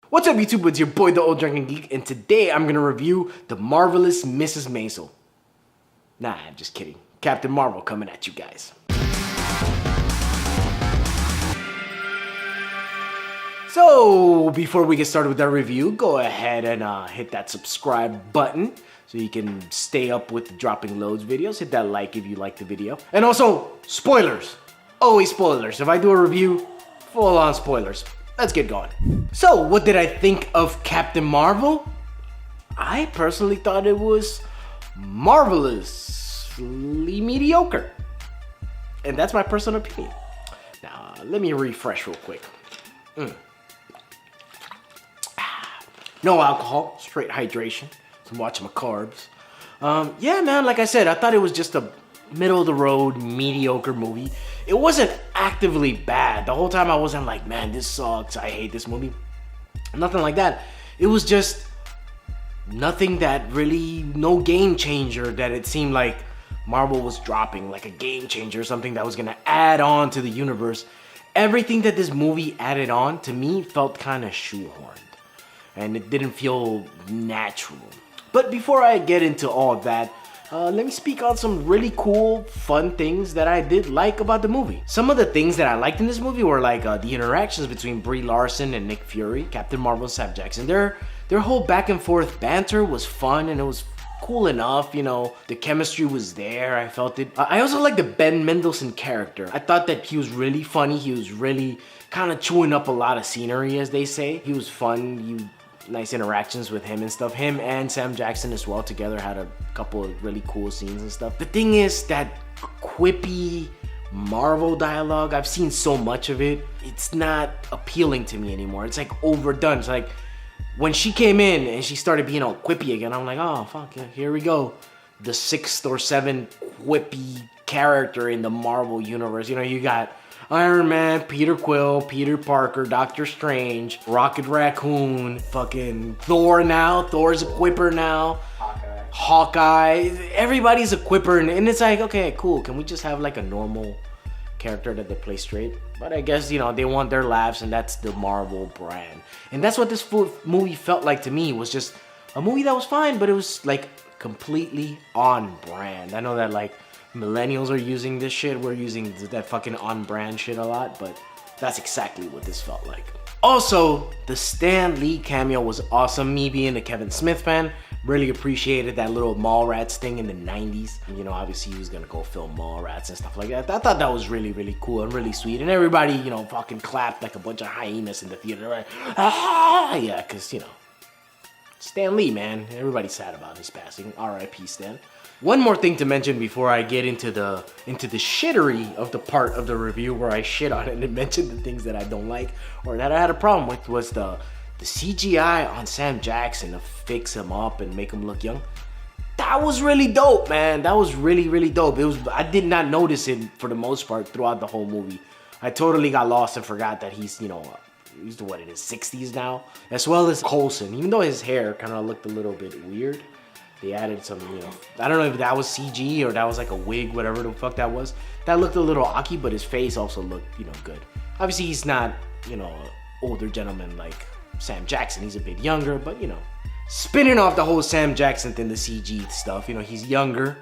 What's up YouTube, it's your boy the Ol Drunken Geek, and today I'm gonna review the marvelous Mrs. Maisel. Nah, I'm just kidding. Captain Marvel coming at you guys. So, before we get started with our review, go ahead and hit that subscribe button so you can stay up with the dropping loads videos. Hit that like if you like the video. And also, spoilers. Always spoilers. If I do a review, full on spoilers. Let's get going. So, what did I think of Captain Marvel? I personally thought it was marvelously mediocre. And that's my personal opinion. Now, let me refresh real quick. No alcohol, straight hydration. Some watching my carbs. Yeah, man, like I said, I thought it was just a middle of the road, mediocre movie. It wasn't actively bad. The whole time I wasn't like, man, this sucks, I hate this movie. Nothing like that. It was just nothing that really, no game changer that it seemed like Marvel was dropping, like a game changer, something that was gonna add on to the universe. Everything that this movie added on, to me, felt kind of shoehorned. And it didn't feel natural. But before I get into all of that, let me speak on some really cool, fun things that I did like about the movie. Some of the things that I liked in this movie were like the interactions between Brie Larson and Nick Fury, Captain Marvel and Sam Jackson. Their whole back and forth banter was fun and it was cool enough, you know, the chemistry was there, I felt it. I also like the Ben Mendelsohn character. I thought that he was really funny, he was really kind of chewing up a lot of scenery, as they say. He was fun, nice interactions with him and stuff. Him and Sam Jackson as well together had a couple of really cool scenes and stuff. The thing is that quippy Marvel dialogue, I've seen so much of it, it's not appealing to me anymore. It's like overdone. It's like when she came in and she started being all quippy again, I'm like, oh fuck yeah, here we go. The 6th or 7th quippy character in the Marvel universe. You know, you got Iron Man, Peter Quill, Peter Parker, Doctor Strange, Rocket Raccoon, fucking Thor now. Thor's a quipper now. Hawkeye. Everybody's a quipper, and it's like, okay, cool. Can we just have like a normal character that they play straight? But I guess, you know, they want their laughs, and that's the Marvel brand. And that's what this movie felt like to me. It was just a movie that was fine, but it was like completely on brand. I know that like millennials are using this shit. We're using that fucking on-brand shit a lot, but that's exactly what this felt like. Also, the Stan Lee cameo was awesome. Me being a Kevin Smith fan, really appreciated that little Mallrats thing in the 90s. You know, obviously he was gonna go film Mallrats and stuff like that. I thought that was really, really cool and really sweet. And everybody, you know, fucking clapped like a bunch of hyenas in the theater, right? Ah, yeah, because, you know, Stan Lee, man. Everybody's sad about his passing. R.I.P. Stan. One more thing to mention before I get into the shittery of the part of the review where I shit on it and mention the things that I don't like or that I had a problem with was the CGI on Sam Jackson to fix him up and make him look young. That was really dope, man. That was really, really dope. I did not notice it for the most part throughout the whole movie. I totally got lost and forgot that he's, you know, he's what, in his 60s now. As well as Coulson, even though his hair kind of looked a little bit weird. They added some, you know, I don't know if that was CG or that was like a wig, whatever the fuck that was. That looked a little ocky, but his face also looked, you know, good. Obviously, he's not, you know, an older gentleman like Sam Jackson. He's a bit younger, but, you know, spinning off the whole Sam Jackson thing, the CG stuff, you know, he's younger.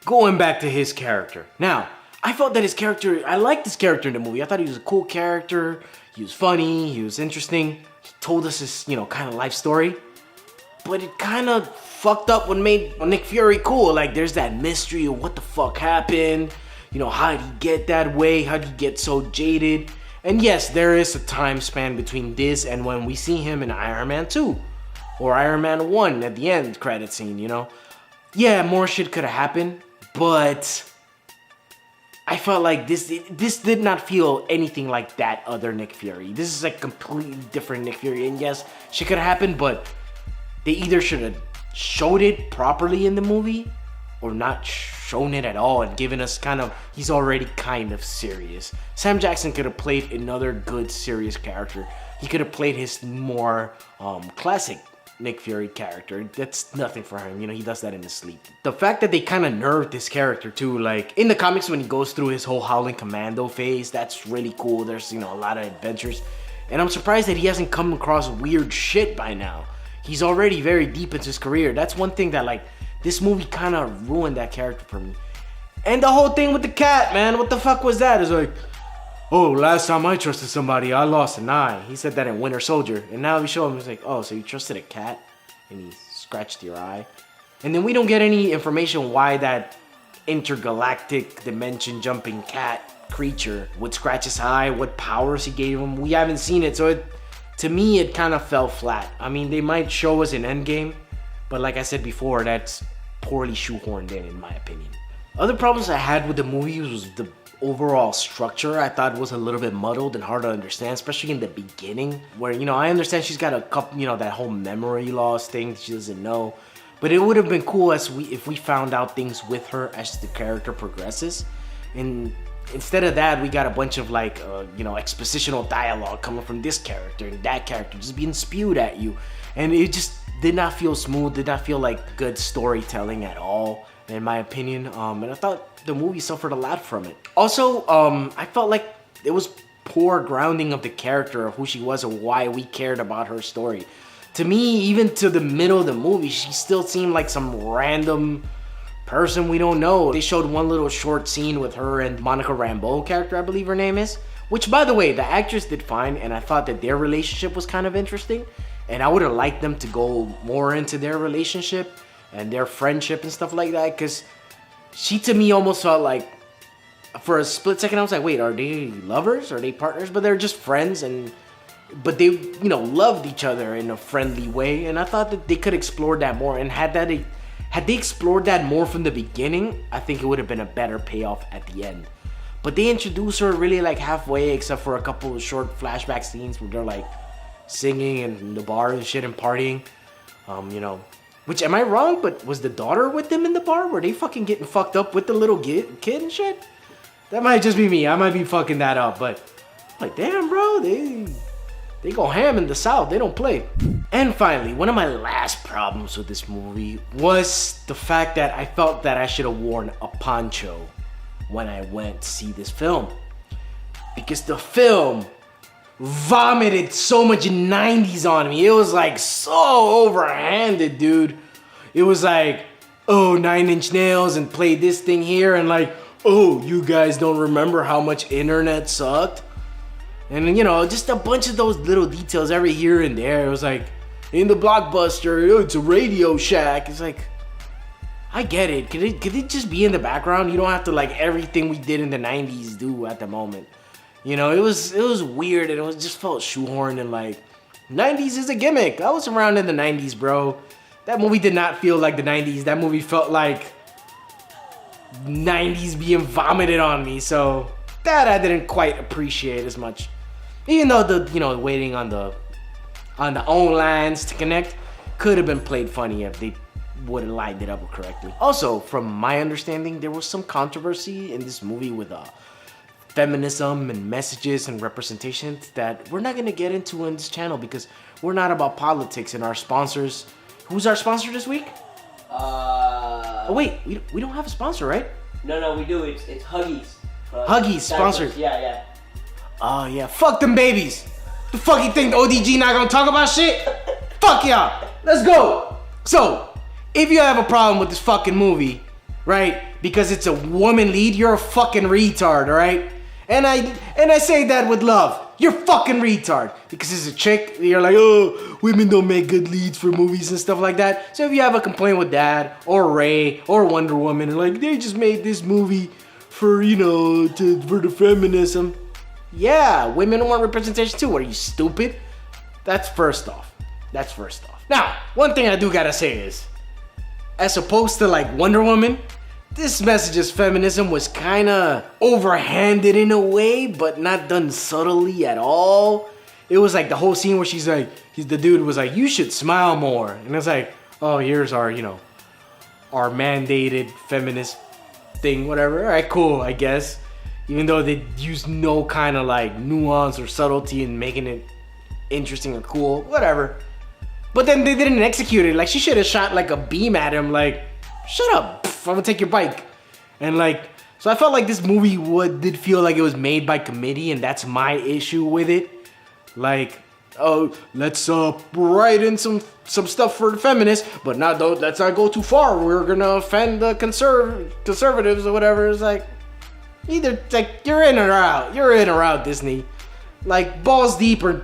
Going back to his character. Now, I felt that his character, I liked this character in the movie. I thought he was a cool character. He was funny. He was interesting. He told us his, you know, kind of life story. But it kind of fucked up what made Nick Fury cool. Like, there's that mystery of what the fuck happened. You know, how did he get that way? How did he get so jaded? And yes, there is a time span between this and when we see him in Iron Man 2. Or Iron Man 1 at the end credit scene, you know? Yeah, more shit could have happened. But I felt like this did not feel anything like that other Nick Fury. This is like completely different Nick Fury. And yes, shit could have happened, but they either should have showed it properly in the movie or not shown it at all and given us kind of, he's already kind of serious. Sam Jackson could have played another good serious character. He could have played his more classic Nick Fury character. That's nothing for him, you know, he does that in his sleep. The fact that they kind of nerfed this character too, like in the comics when he goes through his whole Howling Commando phase, that's really cool. There's, you know, a lot of adventures. And I'm surprised that he hasn't come across weird shit by now. He's already very deep into his career. That's one thing that, like, this movie kind of ruined that character for me. And the whole thing with the cat, man. What the fuck was that? It's like, oh, last time I trusted somebody, I lost an eye. He said that in Winter Soldier. And now we show him, he's like, oh, so you trusted a cat? And he scratched your eye. And then we don't get any information why that intergalactic dimension jumping cat creature would scratch his eye, what powers he gave him. We haven't seen it, so to me it kind of fell flat. I mean, they might show us an Endgame, but like I said before, that's poorly shoehorned in my opinion. Other problems I had with the movie was the overall structure. I thought was a little bit muddled and hard to understand, especially in the beginning, where, you know, I understand she's got a couple, you know, that whole memory loss thing she doesn't know. But it would have been cool if we found out things with her as the character progresses. And instead of that, we got a bunch of like, you know, expositional dialogue coming from this character and that character just being spewed at you. And it just did not feel smooth, did not feel like good storytelling at all, in my opinion. And I thought the movie suffered a lot from it. Also, I felt like it was poor grounding of the character, of who she was and why we cared about her story. To me, even to the middle of the movie, she still seemed like some random person we don't know. They showed one little short scene with her and Monica Rambeau character, I believe her name is. Which, by the way, the actress did fine, and I thought that their relationship was kind of interesting. And I would have liked them to go more into their relationship and their friendship and stuff like that. Because she, to me, almost felt like, for a split second, I was like, wait, are they lovers? Are they partners? But they're just friends, but they, you know, loved each other in a friendly way, and I thought that they could explore that more. And had they explored that more from the beginning, I think it would have been a better payoff at the end. But they introduced her really like halfway, except for a couple of short flashback scenes where they're like singing in the bar and shit and partying. You know, which, am I wrong? But was the daughter with them in the bar? Were they fucking getting fucked up with the little kid and shit? That might just be me. I might be fucking that up, but like, damn, bro, they go ham in the South. They don't play. And finally, one of my last problems with this movie was the fact that I felt that I should have worn a poncho when I went to see this film. Because the film vomited so much 90s on me. It was like so overhanded, dude. It was like, oh, 9 Inch Nails and play this thing here, and like, oh, you guys don't remember how much internet sucked? And, you know, just a bunch of those little details every here and there. It was like, in the Blockbuster, oh, it's a Radio Shack. It's like, I get it. Could it just be in the background? You don't have to like everything we did in the 90s do at the moment. You know, it was weird, and it just felt shoehorned, and like, 90s is a gimmick. I was around in the 90s, bro. That movie did not feel like the 90s. That movie felt like 90s being vomited on me. So that I didn't quite appreciate as much. Even though the waiting on the own lines to connect could have been played funny if they would have lined it up correctly. Also, from my understanding, there was some controversy in this movie with feminism and messages and representations that we're not gonna get into on this channel because we're not about politics. And our sponsors, who's our sponsor this week? Oh wait, we don't have a sponsor, right? No, we do. It's Huggies. Huggies sponsored. Yeah. Oh yeah, fuck them babies. The fuck you think the ODG not gonna talk about shit? Fuck y'all. Let's go. So, if you have a problem with this fucking movie, right? Because it's a woman lead, you're a fucking retard, alright? And I say that with love. You're fucking retard. Because it's a chick, you're like, oh, women don't make good leads for movies and stuff like that. So if you have a complaint with that, or Ray, or Wonder Woman, and like, they just made this movie for, you know, for the feminism. Yeah, women want representation too. Are you stupid? That's first off. Now, one thing I do gotta say is, as opposed to like Wonder Woman, this message's feminism was kinda overhanded in a way, but not done subtly at all. It was like the whole scene where she's like, the dude was like, you should smile more. And it's like, oh, here's our, you know, our mandated feminist thing, whatever. All right, cool, I guess. Even though they used no kind of like nuance or subtlety in making it interesting or cool, whatever. But then they didn't execute it. Like, she should have shot like a beam at him, like, shut up, I'm gonna take your bike. And like, so I felt like this movie did feel like it was made by committee, and that's my issue with it. Like, oh, let's write in some stuff for the feminists, but let's not go too far. We're gonna offend the conservatives or whatever. It's like, either like you're in or out. You're in or out, Disney. Like, balls deep or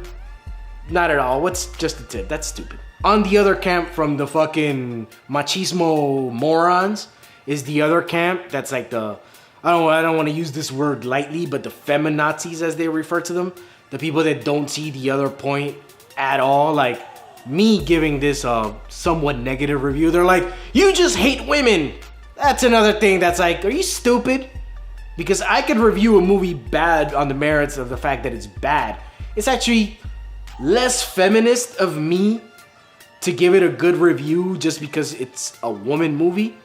not at all. What's just a tip? That's stupid. On the other camp from the fucking machismo morons is the other camp that's like the, I don't want to use this word lightly, but the feminazis as they refer to them. The people that don't see the other point at all. Like me giving this a somewhat negative review. They're like, you just hate women. That's another thing that's like, are you stupid? Because I could review a movie bad on the merits of the fact that it's bad. It's actually less feminist of me to give it a good review just because it's a woman movie.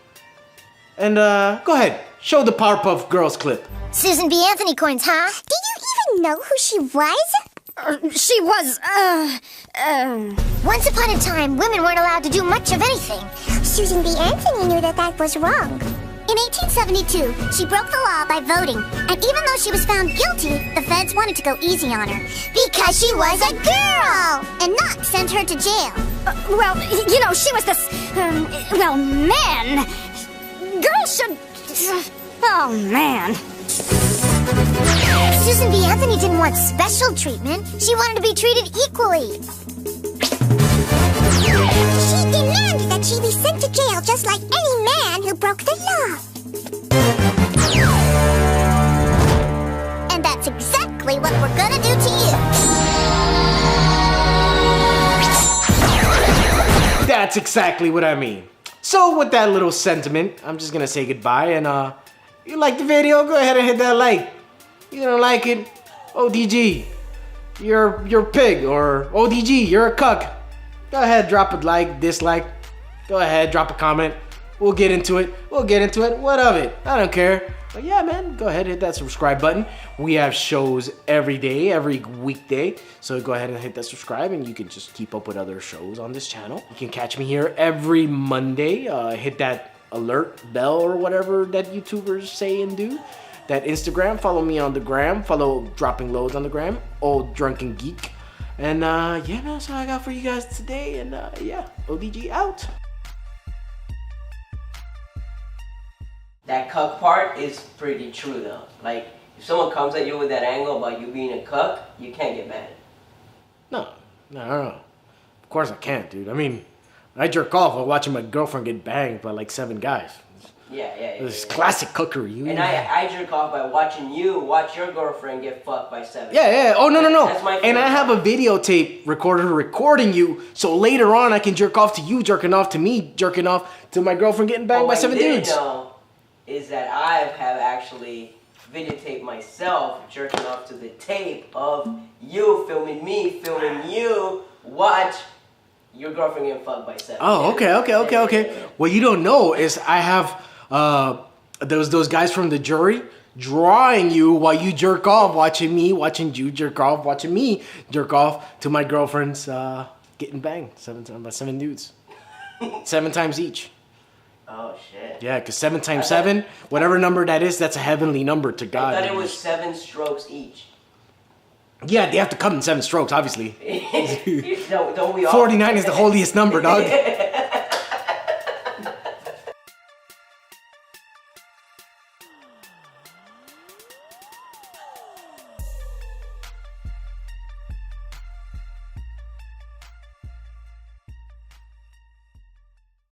And go ahead, show the Powerpuff Girls clip. Susan B. Anthony coins, huh? Do you even know who she was? She was, Once upon a time, women weren't allowed to do much of anything. Susan B. Anthony knew that was wrong. In 1872, she broke the law by voting, and even though she was found guilty, the feds wanted to go easy on her because she was a girl and not send her to jail. Well, you know, she was this, men. Girls should... Oh, man. Susan B. Anthony didn't want special treatment. She wanted to be treated equally. She demanded that she be sent to jail just like any man who broke the law. And that's exactly what we're gonna do to you. That's exactly what I mean. So with that little sentiment, I'm just gonna say goodbye. And you like the video? Go ahead and hit that like. You don't like it? ODG, you're a pig. Or ODG, you're a cuck. Go ahead, drop a like, dislike. Go ahead, drop a comment. We'll get into it. What of it? I don't care. But yeah, man, go ahead, hit that subscribe button. We have shows every day, every weekday. So go ahead and hit that subscribe and you can just keep up with other shows on this channel. You can catch me here every Monday. Hit that alert bell or whatever that YouTubers say and do. That Instagram, follow me on the gram. Follow Dropping Loads on the gram. Ol Drunken Geek. And yeah, man, that's all I got for you guys today. And yeah, ODG out. That cuck part is pretty true though. Like, if someone comes at you with that angle about you being a cuck, you can't get mad. No. Of course I can't, dude. I mean, I jerk off while watching my girlfriend get banged by like 7 guys. Yeah. This classic cookery. And I jerk off by watching you watch your girlfriend get fucked by 7. Yeah. Oh, no. That's my favorite And I have a videotape recorder recording you, so later on I can jerk off to you jerking off to me, jerking off to my girlfriend getting banged by 7 dudes. What you didn't know is that I have actually videotaped myself jerking off to the tape of you filming me, filming you watch your girlfriend getting fucked by 7. Oh, okay. What you don't know is I have those guys from the jury drawing you while you jerk off, watching you jerk off, watching me jerk off to my girlfriend's getting banged by 7 dudes. 7 times each. Oh shit. Yeah, because 7 times 7, whatever number that is, that's a heavenly number to God. I thought it was 7 strokes each. Yeah, they have to come in 7 strokes, obviously. Don't we all? 49 is the holiest number, dog.